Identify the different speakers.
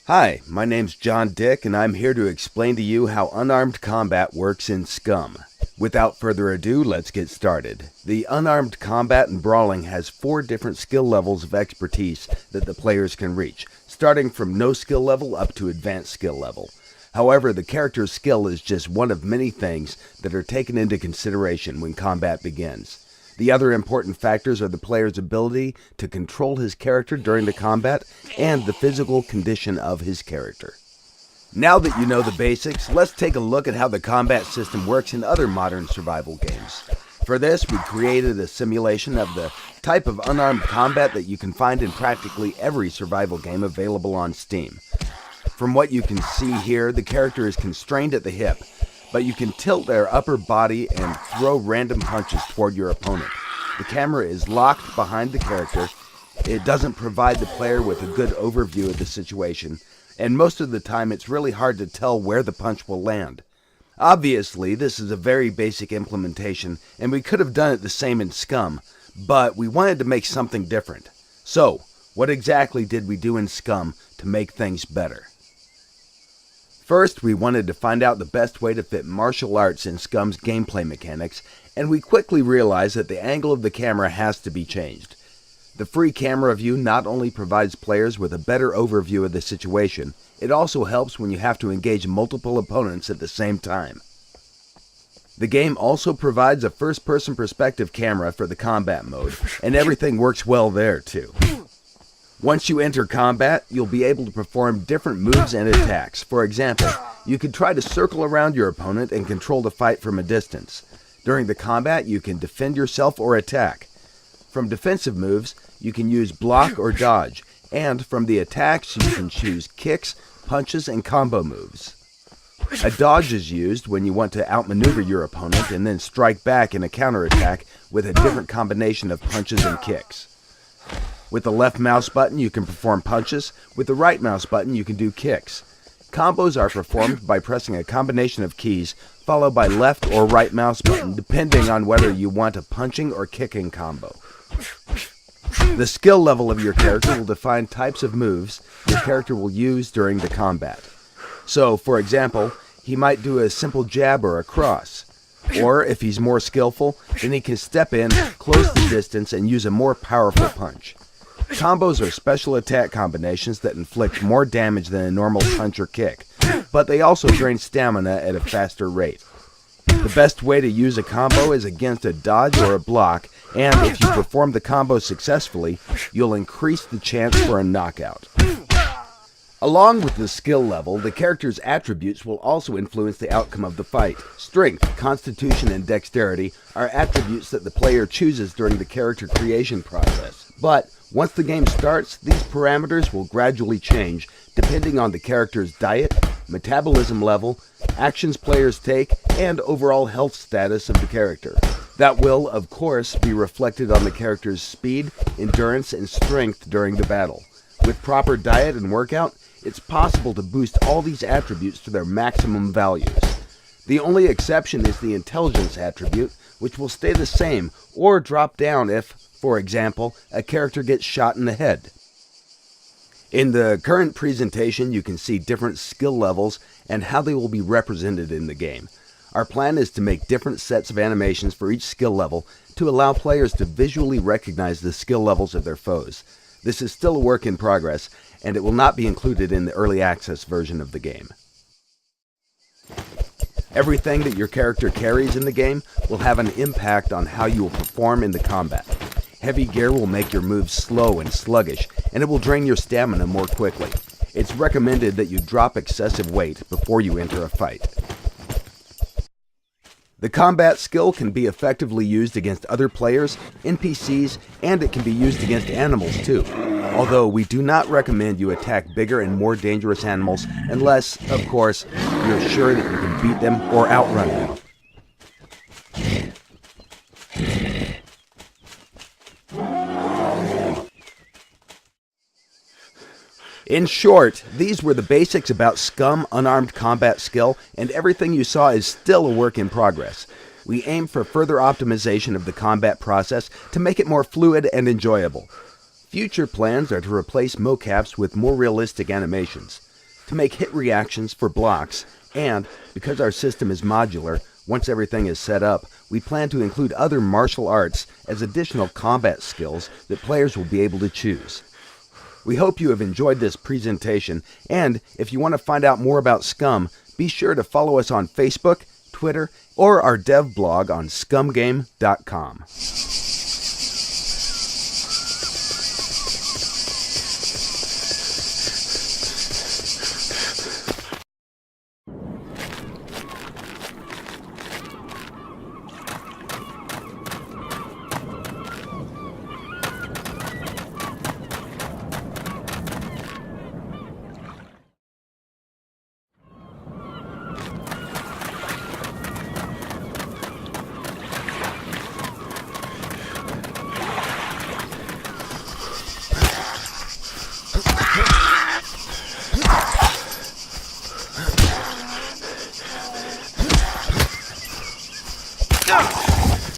Speaker 1: Hi, my name's John Dick, and I'm here to explain to you how unarmed combat works in Scum. Without further ado, let's get started. The unarmed combat in brawling has 4 different skill levels of expertise that the players can reach, starting from no skill level up to advanced skill level. However, the character's skill is just one of many things that are taken into consideration when combat begins. The other important factors are the player's ability to control his character during the combat and the physical condition of his character. Now that you know the basics, let's take a look at how the combat system works in other modern survival games. For this, we created a simulation of the type of unarmed combat that you can find in practically every survival game available on Steam. From what you can see here, the character is constrained at the hip, but you can tilt their upper body and throw random punches toward your opponent. The camera is locked behind the character. It doesn't provide the player with a good overview of the situation, and most of the time it's really hard to tell where the punch will land. Obviously, this is a very basic implementation, and we could have done it the same in Scum, but we wanted to make something different. So, what exactly did we do in Scum to make things better? First, we wanted to find out the best way to fit martial arts in Scum's gameplay mechanics, and we quickly realized that the angle of the camera has to be changed. The free camera view not only provides players with a better overview of the situation, it also helps when you have to engage multiple opponents at the same time. The game also provides a first-person perspective camera for the combat mode, and everything works well there too. Once you enter combat, you'll be able to perform different moves and attacks. For example, you can try to circle around your opponent and control the fight from a distance. During the combat, you can defend yourself or attack. From defensive moves, you can use block or dodge, and from the attacks, you can choose kicks, punches, and combo moves. A dodge is used when you want to outmaneuver your opponent and then strike back in a counterattack with a different combination of punches and kicks. With the left mouse button, you can perform punches. With the right mouse button, you can do kicks. Combos are performed by pressing a combination of keys, followed by left or right mouse button, depending on whether you want a punching or kicking combo. The skill level of your character will define types of moves your character will use during the combat. So, for example, he might do a simple jab or a cross. Or, if he's more skillful, then he can step in, close the distance, and use a more powerful punch. Combos are special attack combinations that inflict more damage than a normal punch or kick, but they also drain stamina at a faster rate. The best way to use a combo is against a dodge or a block, and if you perform the combo successfully, you'll increase the chance for a knockout. Along with the skill level, the character's attributes will also influence the outcome of the fight. Strength, constitution, and dexterity are attributes that the player chooses during the character creation process. But once the game starts, these parameters will gradually change depending on the character's diet, metabolism level, actions players take, and overall health status of the character. That will, of course, be reflected on the character's speed, endurance, and strength during the battle. With proper diet and workout, it's possible to boost all these attributes to their maximum values. The only exception is the intelligence attribute, which will stay the same or drop down if, for example, a character gets shot in the head. In the current presentation, you can see different skill levels and how they will be represented in the game. Our plan is to make different sets of animations for each skill level to allow players to visually recognize the skill levels of their foes. This is still a work in progress, and it will not be included in the early access version of the game. Everything that your character carries in the game will have an impact on how you will perform in the combat. Heavy gear will make your moves slow and sluggish, and it will drain your stamina more quickly. It's recommended that you drop excessive weight before you enter a fight. The combat skill can be effectively used against other players, NPCs, and it can be used against animals too. Although we do not recommend you attack bigger and more dangerous animals unless, of course, you're sure that you can beat them or outrun them. In short, these were the basics about Scum unarmed combat skill, and everything you saw is still a work in progress. We aim for further optimization of the combat process to make it more fluid and enjoyable. Future plans are to replace mocaps with more realistic animations. to make hit reactions for blocks, and because our system is modular, once everything is set up, we plan to include other martial arts as additional combat skills that players will be able to choose. We hope you have enjoyed this presentation, and if you want to find out more about Scum, be sure to follow us on Facebook, Twitter, or our dev blog on scumgame.com.
Speaker 2: Ugh!